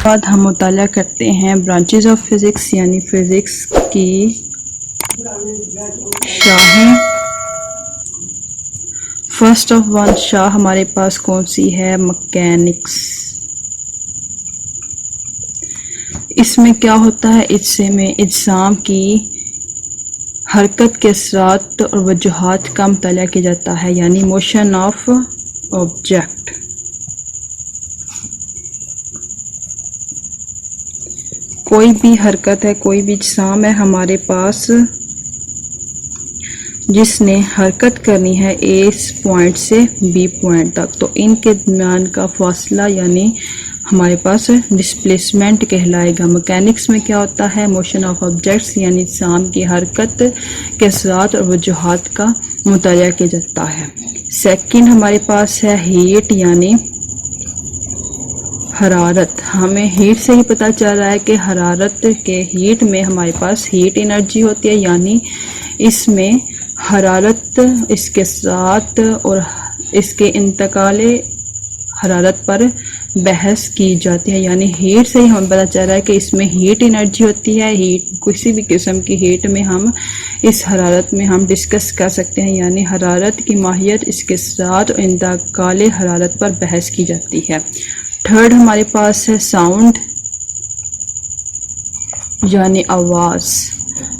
بعد ہم مطالعہ کرتے ہیں برانچز آف فزکس یعنی فزکس کی شاخیں۔ فرسٹ آف ون شاہ ہمارے پاس کون سی ہے؟ مکینکس۔ اس میں کیا ہوتا ہے؟ اجسام کی حرکت کے اثرات اور وجوہات کا مطالعہ کیا جاتا ہے یعنی موشن آف آبجیکٹ۔ کوئی بھی حرکت ہے، کوئی بھی اجسام ہے ہمارے پاس جس نے حرکت کرنی ہے اے پوائنٹ سے بی پوائنٹ تک، تو ان کے درمیان کا فاصلہ یعنی ہمارے پاس ڈسپلیسمنٹ کہلائے گا۔ مکینکس میں کیا ہوتا ہے؟ موشن آف آبجیکٹس یعنی اجسام کی حرکت کے اثرات اور وجوہات کا مطالعہ کیا جاتا ہے۔ سیکنڈ ہمارے پاس ہے ہیٹ یعنی حرارت۔ ہمیں ہیٹ سے ہی پتہ چل رہا ہے کہ حرارت کے ہیٹ میں ہمارے پاس ہیٹ انرجی ہوتی ہے، یعنی اس میں حرارت، اس کے ساتھ اور اس کے انتقال حرارت پر بحث کی جاتی ہے، یعنی ہیٹ سے ہی ہمیں پتہ چل رہا ہے کہ اس میں ہیٹ انرجی ہوتی ہے۔ ہیٹ کسی بھی قسم کی ہیٹ میں ہم اس حرارت میں ہم ڈسکس کر سکتے ہیں، یعنی حرارت کی ماہیت، اس کے ساتھ اور انتقال حرارت پر بحث کی جاتی ہے۔ تھرڈ ہمارے پاس ہے ساؤنڈ یعنی آواز۔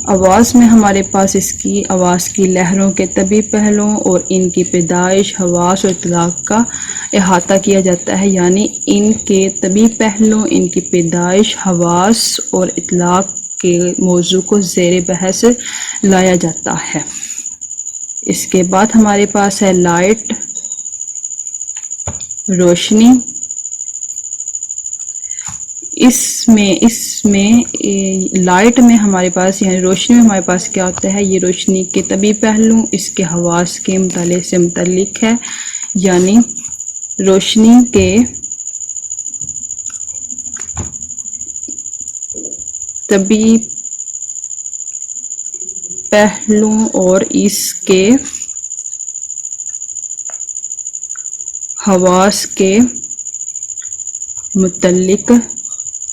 آواز میں ہمارے پاس اس کی آواز کی لہروں کے طبی پہلوؤں اور ان کی پیدائش، حواس اور اطلاق کا احاطہ کیا جاتا ہے، یعنی ان کے طبی پہلو، ان کی پیدائش، حواس اور اطلاق کے موضوع کو زیر بحث لایا جاتا ہے۔ اس کے بعد ہمارے پاس ہے لائٹ روشنی۔ اس میں لائٹ میں ہمارے پاس یعنی روشنی میں ہمارے پاس کیا ہوتا ہے؟ یہ روشنی کے طبی پہلو اس کے حواس کے مطالعے سے متعلق ہے، یعنی روشنی کے طبی پہلو اور اس کے حواس کے متعلق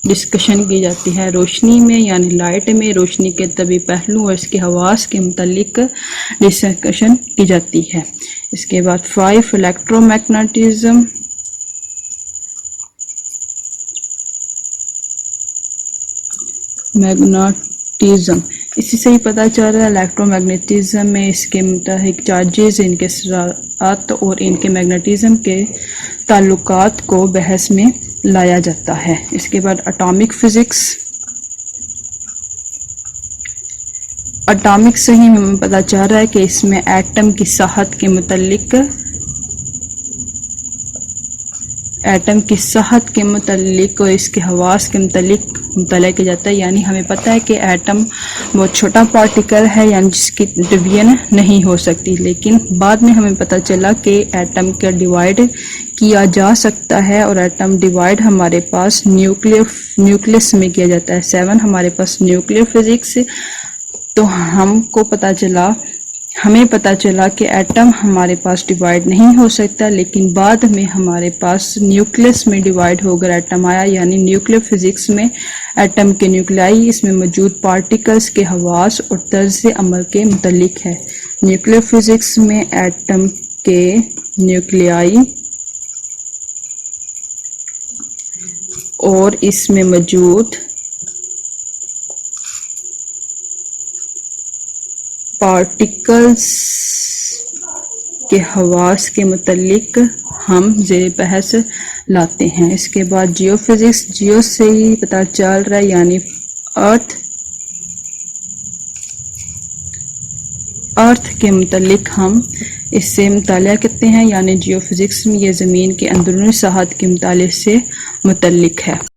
ڈسکشن کی جاتی ہے۔ روشنی میں یعنی لائٹ میں روشنی کے طبی پہلو اور اس کے حواس کے متعلق ڈسکشن کی جاتی ہے۔ اس کے بعد 5 الیکٹرو میگنیٹزم۔ اسی سے ہی پتہ چل رہا ہے الیکٹرو میگنیٹزم میں اس کے متحرک چارجز، ان کے اثرات اور ان کے میگنیٹزم کے تعلقات کو بحث میں لایا جاتا ہے۔ اس کے بعد اٹامک فزکس۔ اٹامک سے ہی ہمیں پتہ چل رہا ہے کہ اس میں ایٹم کی صحت کے متعلق اور اس کے حواس کے متعلق مطالعہ کیا جاتا ہے، یعنی ہمیں پتہ ہے کہ ایٹم بہت چھوٹا پارٹیکل ہے یعنی جس کی ڈویژن نہیں ہو سکتی، لیکن بعد میں ہمیں پتہ چلا کہ ایٹم کا ڈیوائڈ کیا جا سکتا ہے، اور ایٹم ڈیوائڈ ہمارے پاس نیوکلس میں کیا جاتا ہے۔ 7 ہمارے پاس نیوکلیئر فزکس۔ تو ہمیں پتہ چلا کہ ایٹم ہمارے پاس ڈیوائڈ نہیں ہو سکتا، لیکن بعد میں ہمارے پاس نیوکلس میں ڈیوائڈ ہو کر ایٹم آیا، یعنی نیوکلیئر فزکس میں ایٹم کے نیوکلیائی اس میں موجود پارٹیکلز کے حواس اور طرز عمل کے متعلق ہے۔ نیوکلیئر فزکس میں ایٹم کے نیوکلیائی اور اس میں موجود پارٹیکلز کے حواس کے متعلق ہم زیر بحث لاتے ہیں۔ اس کے بعد جیو فزکس۔ جیو سے ہی پتہ چل رہا ہے یعنی ارتھ کے متعلق ہم اس سے مطالعہ کرتے ہیں، یعنی جیو فزکس میں یہ زمین کے اندرونی ساحت کے مطالعے سے متعلق ہے۔